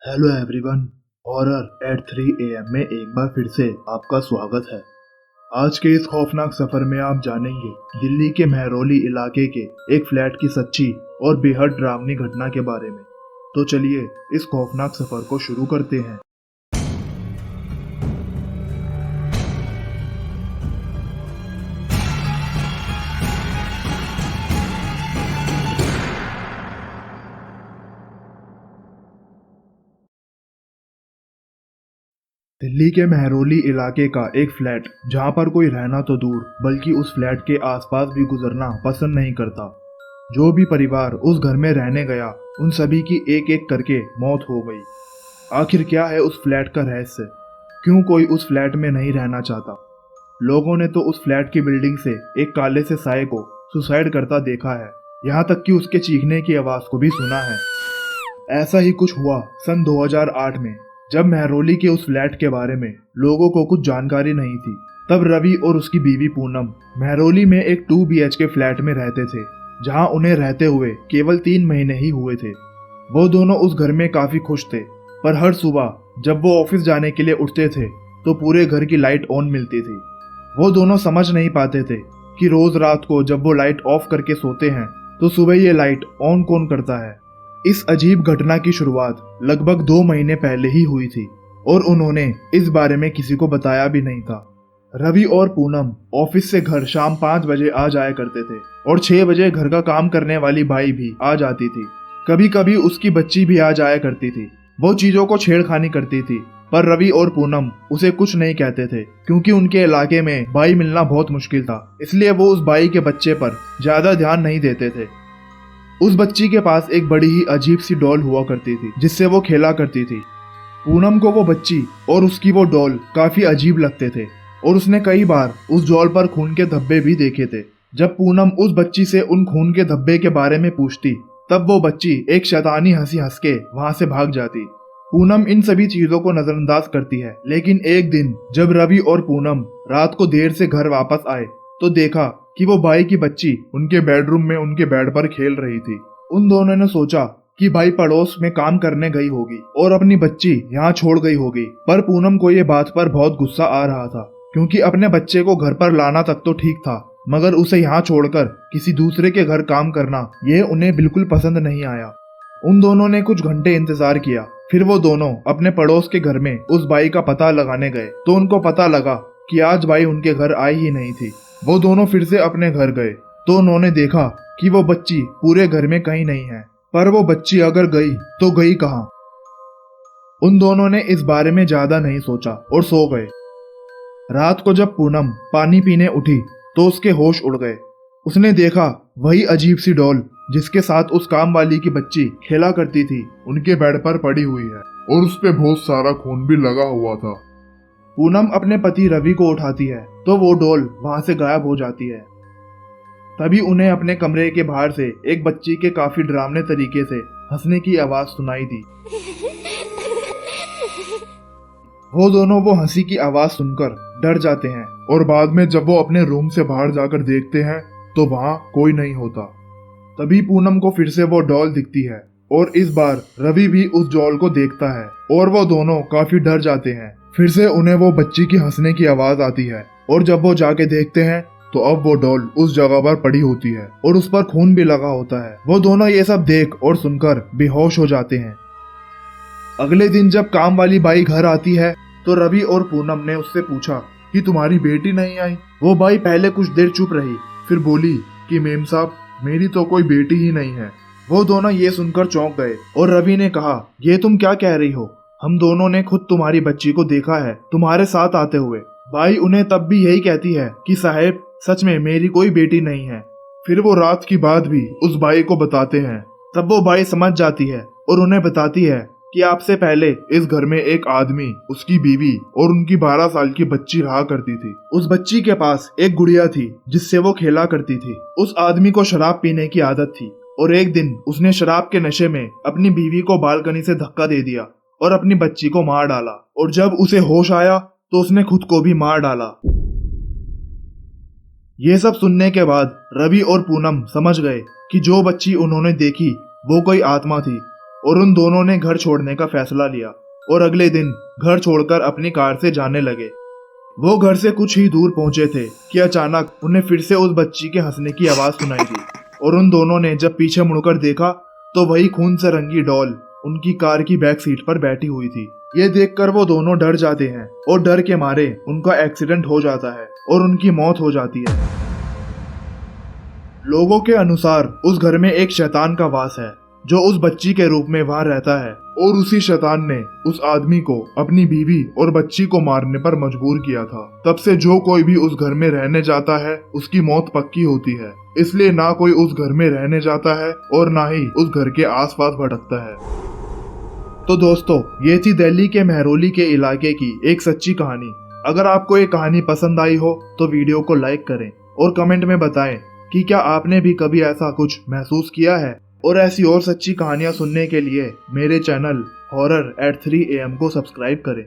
Hello everyone. Horror at 3 AM में एक बार फिर से आपका स्वागत है। आज के इस खौफनाक सफर में आप जानेंगे दिल्ली के महरौली इलाके के एक फ्लैट की सच्ची और बेहद डरावनी घटना के बारे में। तो चलिए इस खौफनाक सफर को शुरू करते हैं। दिल्ली के महरौली इलाके का एक फ्लैट जहां पर कोई रहना तो दूर बल्कि उस फ्लैट के आसपास भी गुजरना पसंद नहीं करता। जो भी परिवार उस घर में रहने गया उन सभी की एक एक करके मौत हो गई। आखिर क्या है उस फ्लैट का रहस्य? क्यों कोई उस फ्लैट में नहीं रहना चाहता? लोगों ने तो उस फ्लैट की बिल्डिंग से एक काले से साये को सुसाइड करता देखा है, यहाँ तक कि उसके चीखने की आवाज को भी सुना है। ऐसा ही कुछ हुआ सन 2008 में, जब महरौली के उस फ्लैट के बारे में लोगों को कुछ जानकारी नहीं थी। तब रवि और उसकी बीवी पूनम महरौली में एक 2 BHK फ्लैट में रहते थे, जहां उन्हें रहते हुए केवल 3 महीने ही हुए थे। वो दोनों उस घर में काफी खुश थे, पर हर सुबह जब वो ऑफिस जाने के लिए उठते थे तो पूरे घर की लाइट ऑन मिलती थी। वो दोनों समझ नहीं पाते थे कि रोज रात को जब वो लाइट ऑफ करके सोते हैं तो सुबह ये लाइट ऑन कौन करता है। इस अजीब घटना की शुरुआत लगभग 2 महीने पहले ही हुई थी और उन्होंने इस बारे में किसी को बताया भी नहीं था। रवि और पूनम ऑफिस से घर शाम 5 बजे आ जाया करते थे और 6 बजे घर का काम करने वाली बाई भी आ जाती थी। कभी कभी उसकी बच्ची भी आ जाया करती थी। वो चीजों को छेड़खानी करती थी, पर रवि और पूनम उसे कुछ नहीं कहते थे क्योंकि उनके इलाके में बाई मिलना बहुत मुश्किल था। इसलिए वो उस बाई के बच्चे पर ज्यादा ध्यान नहीं देते थे। उस बच्ची के पास एक बड़ी ही अजीब सी डॉल हुआ करती थी जिससे वो खेला करती थी। पूनम को वो बच्ची और उसकी वो डॉल काफी अजीब लगते थे और उसने कई बार उस डॉल पर खून के धब्बे भी देखे थे। जब पूनम उस बच्ची से उन खून के धब्बे के बारे में पूछती तब वो बच्ची एक शैतानी हंसी हंस के वहां से भाग जाती। पूनम इन सभी चीजों को नजरअंदाज करती है, लेकिन एक दिन जब रवि और पूनम रात को देर से घर वापस आए तो देखा कि वो भाई की बच्ची उनके बेडरूम में उनके बेड पर खेल रही थी। उन दोनों ने सोचा कि भाई पड़ोस में काम करने गई होगी और अपनी बच्ची यहाँ छोड़ गई होगी। पर पूनम को ये बात पर बहुत गुस्सा आ रहा था क्योंकि अपने बच्चे को घर पर लाना तक तो ठीक था, मगर उसे यहाँ छोड़कर किसी दूसरे के घर काम करना ये उन्हें बिल्कुल पसंद नहीं आया। उन दोनों ने कुछ घंटे इंतजार किया, फिर वो दोनों अपने पड़ोस के घर में उस बाई का पता लगाने गए तो उनको पता लगा कि आज बाई उनके घर आई ही नहीं थी। वो दोनों फिर से अपने घर गए तो उन्होंने देखा कि वो बच्ची पूरे घर में कहीं नहीं है। पर वो बच्ची अगर गई तो गई कहाँ? उन दोनों ने इस बारे में ज्यादा नहीं सोचा और सो गए। रात को जब पूनम पानी पीने उठी तो उसके होश उड़ गए। उसने देखा वही अजीब सी डॉल जिसके साथ उस काम वाली की बच्ची खेला करती थी उनके बेड पर पड़ी हुई है और उस पे बहुत सारा खून भी लगा हुआ था। पूनम अपने पति रवि को उठाती है तो वो डॉल वहां से गायब हो जाती है। तभी उन्हें अपने कमरे के बाहर से एक बच्ची के काफी डरावने तरीके से हंसने की आवाज सुनाई दी। वो दोनों वो हंसी की आवाज सुनकर डर जाते हैं और बाद में जब वो अपने रूम से बाहर जाकर देखते हैं तो वहां कोई नहीं होता। तभी पूनम को फिर से वो डॉल दिखती है और इस बार रवि भी उस डॉल को देखता है और वो दोनों काफी डर जाते हैं। फिर से उन्हें वो बच्ची की हंसने की आवाज आती है और जब वो जाके देखते हैं तो अब वो डॉल उस जगह पर पड़ी होती है और उस पर खून भी लगा होता है। वो दोनों ये सब देख और सुनकर बेहोश हो जाते हैं। अगले दिन जब काम वाली बाई घर आती है तो रवि और पूनम ने उससे पूछा कि तुम्हारी बेटी नहीं आई। वो बाई पहले कुछ देर चुप रही, फिर बोली कि मेम साहब मेरी तो कोई बेटी ही नहीं है। वो दोनों ये सुनकर चौंक गए और रवि ने कहा, ये तुम क्या कह रही हो? हम दोनों ने खुद तुम्हारी बच्ची को देखा है तुम्हारे साथ आते हुए। बाई उन्हें तब भी यही कहती है कि साहेब सच में मेरी कोई बेटी नहीं है। फिर वो रात की बात भी उस बाई को बताते हैं। तब वो बाई समझ जाती है और उन्हें बताती है कि आपसे पहले इस घर में एक आदमी, उसकी बीवी और उनकी 12 साल की बच्ची रहा करती थी। उस बच्ची के पास एक गुड़िया थी जिससे वो खेला करती थी। उस आदमी को शराब पीने की आदत थी और एक दिन उसने शराब के नशे में अपनी बीवी को बालकनी से धक्का दे दिया और अपनी बच्ची को मार डाला और जब उसे होश आया तो उसने खुद को भी मार डाला। ये सब सुनने के बाद रवि और पूनम समझ गए कि जो बच्ची उन्होंने देखी वो कोई आत्मा थी। और उन दोनों ने घर छोड़ने का फैसला लिया और अगले दिन घर छोड़कर अपनी कार से जाने लगे। वो घर से कुछ ही दूर पहुंचे थे कि अचानक उन्हें फिर से उस बच्ची के हंसने की आवाज सुनाई दी और उन दोनों ने जब पीछे मुड़कर देखा तो वही खून से रंगी डॉल उनकी कार की बैक सीट पर बैठी हुई थी। ये देखकर वो दोनों डर जाते हैं और डर के मारे उनका एक्सीडेंट हो जाता है और उनकी मौत हो जाती है। लोगों के अनुसार उस घर में एक शैतान का वास है जो उस बच्ची के रूप में वहां रहता है और उसी शैतान ने उस आदमी को अपनी बीवी और बच्ची को मारने पर मजबूर किया था। तब से जो कोई भी उस घर में रहने जाता है उसकी मौत पक्की होती है, इसलिए ना कोई उस घर में रहने जाता है और ना ही उस घर के आसपास भटकता है। तो दोस्तों, ये थी दिल्ली के महरौली के इलाके की एक सच्ची कहानी। अगर आपको ये कहानी पसंद आई हो तो वीडियो को लाइक करें और कमेंट में बताएं कि क्या आपने भी कभी ऐसा कुछ महसूस किया है। और ऐसी और सच्ची कहानियां सुनने के लिए मेरे चैनल हॉरर एट 3 AM को सब्सक्राइब करें।